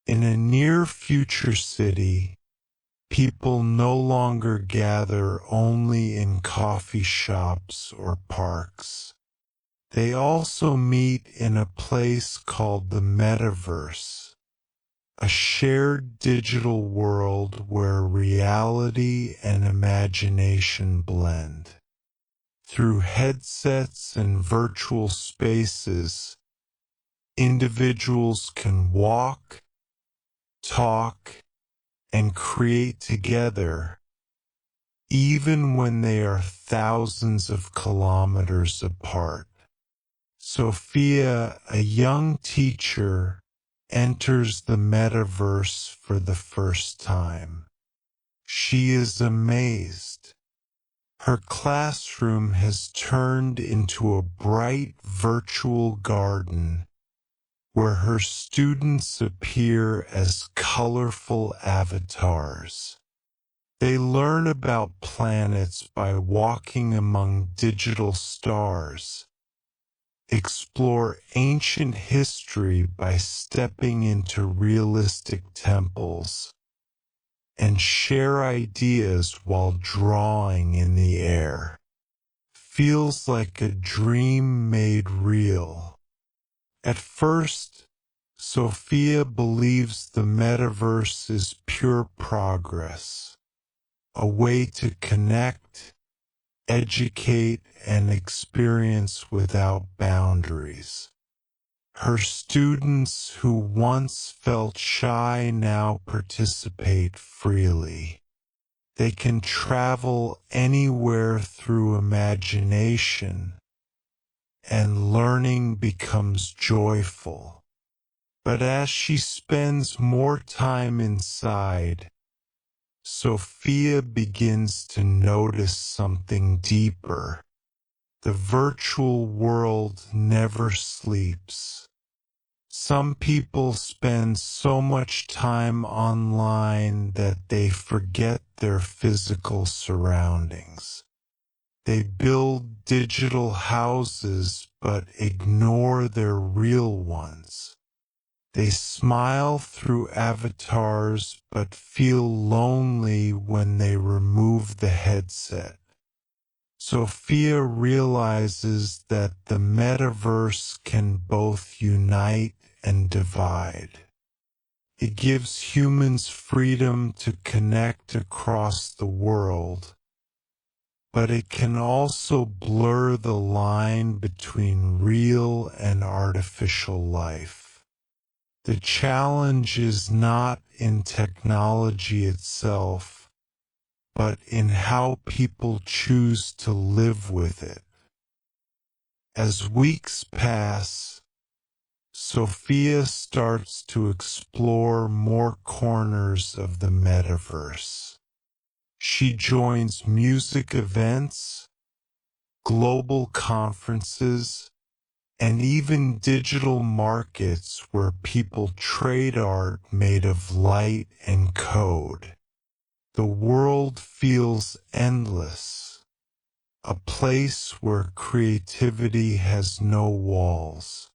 In a near-future city, people no longer gather only in coffee shops or parks. They also meet in a place called the Metaverse, a shared digital world where reality and imagination blend. Through headsets and virtual spaces, individuals can walk, talk, and create together, even when they are thousands of kilometers apart. Sophia, a young teacher, enters the metaverse for the first time. She is amazed. Her classroom has turned into a bright virtual garden where her students appear as colorful avatars. They learn about planets by walking among digital stars, explore ancient history by stepping into realistic temples, and share ideas while drawing in the air. Feels like a dream made real. At first, Sophia believes the metaverse is pure progress, a way to connect, educate, and experience without boundaries. Her students who once felt shy now participate freely. They can travel anywhere through imagination, and learning becomes joyful. But as she spends more time inside, Sophia begins to notice something deeper. The virtual world never sleeps. Some people spend so much time online that they forget their physical surroundings. They build digital houses but ignore their real ones. They smile through avatars but feel lonely when they remove the headset. Sophia realizes that the metaverse can both unite and divide. It gives humans freedom to connect across the world, but it can also blur the line between real and artificial life. The challenge is not in technology itself, but in how people choose to live with it. As weeks pass, Sophia starts to explore more corners of the metaverse. She joins music events, global conferences, and even digital markets where people trade art made of light and code. The world feels endless, a place where creativity has no walls.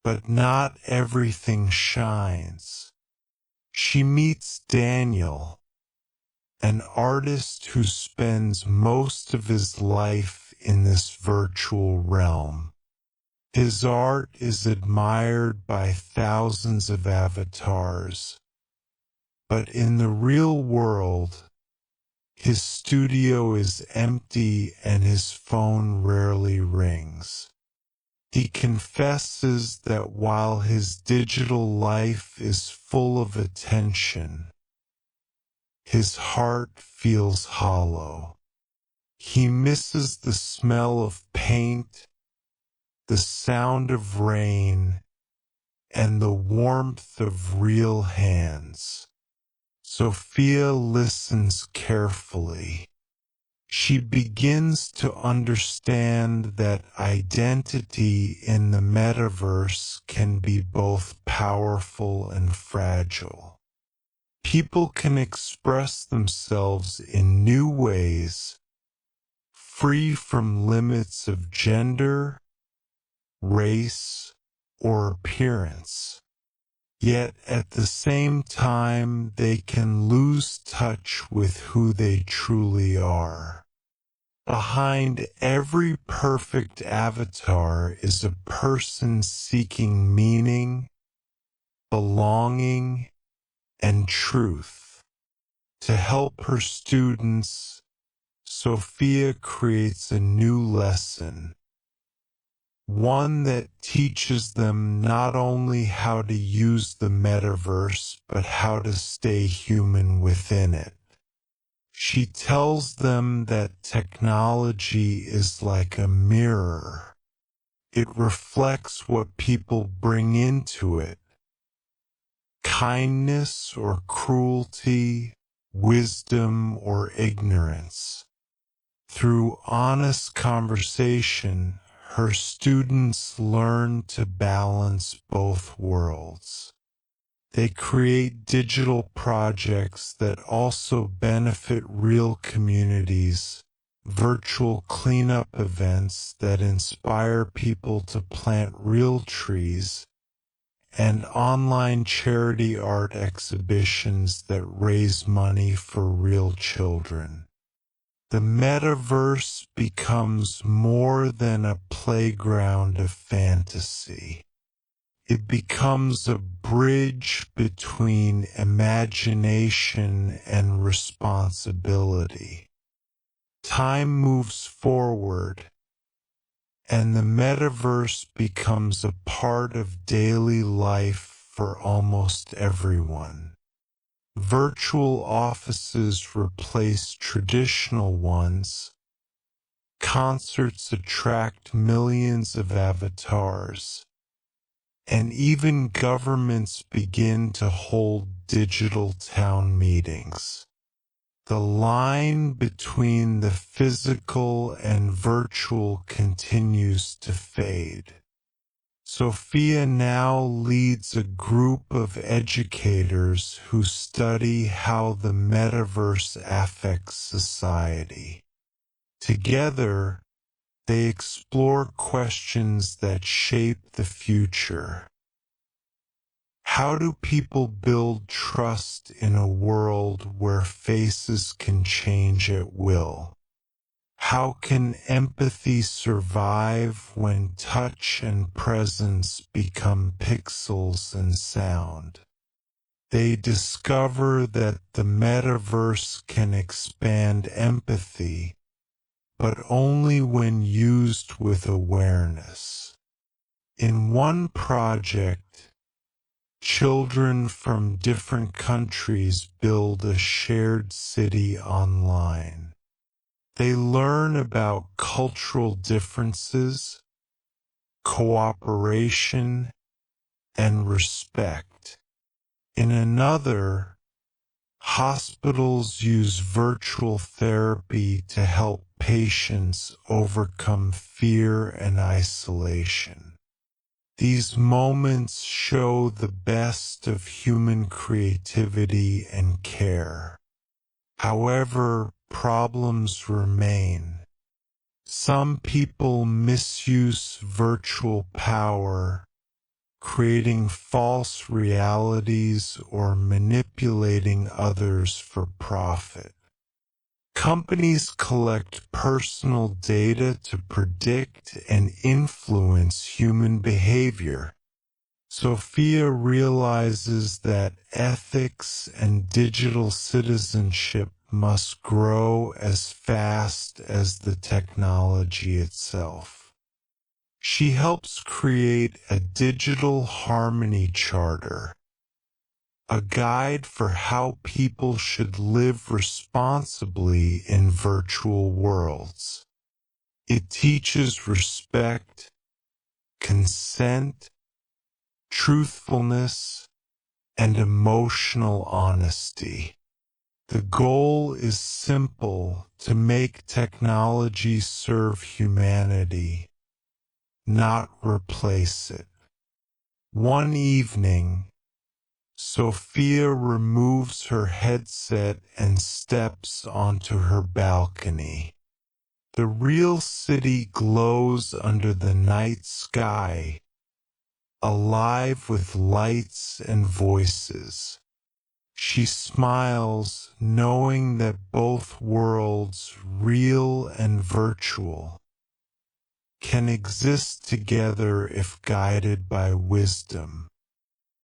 But not everything shines. She meets Daniel, an artist who spends most of his life in this virtual realm. His art is admired by thousands of avatars, but in the real world, his studio is empty and his phone rarely rings. He confesses that while his digital life is full of attention, his heart feels hollow. He misses the smell of paint, the sound of rain, and the warmth of real hands. Sophia listens carefully. She begins to understand that identity in the metaverse can be both powerful and fragile. People can express themselves in new ways, free from limits of gender, race, or appearance. Yet at the same time they can lose touch with who they truly are. Behind every perfect avatar is a person seeking meaning, belonging, and truth. To help her students, Sophia creates a new lesson, one that teaches them not only how to use the metaverse, but how to stay human within it. She tells them that technology is like a mirror. It reflects what people bring into it: kindness or cruelty, wisdom or ignorance. Through honest conversation, her students learn to balance both worlds. They create digital projects that also benefit real communities, virtual cleanup events that inspire people to plant real trees, and online charity art exhibitions that raise money for real children. The metaverse becomes more than a playground of fantasy. It becomes a bridge between imagination and responsibility. Time moves forward, and the metaverse becomes a part of daily life for almost everyone. Virtual offices replace traditional ones. Concerts attract millions of avatars. And even governments begin to hold digital town meetings. The line between the physical and virtual continues to fade. Sophia now leads a group of educators who study how the metaverse affects society. Together, they explore questions that shape the future. How do people build trust in a world where faces can change at will? How can empathy survive when touch and presence become pixels and sound? They discover that the metaverse can expand empathy, but only when used with awareness. In one project, children from different countries build a shared city online. They learn about cultural differences, cooperation, and respect. In another, hospitals use virtual therapy to help patients overcome fear and isolation. These moments show the best of human creativity and care. However, problems remain. Some people misuse virtual power, creating false realities or manipulating others for profit. Companies collect personal data to predict and influence human behavior. Sophia realizes that ethics and digital citizenship must grow as fast as the technology itself. She helps create a digital harmony charter, a guide for how people should live responsibly in virtual worlds. It teaches respect, consent, truthfulness, and emotional honesty. The goal is simple: to make technology serve humanity, not replace it. One evening, Sophia removes her headset and steps onto her balcony. The real city glows under the night sky, alive with lights and voices. She smiles, knowing that both worlds, real and virtual, can exist together if guided by wisdom.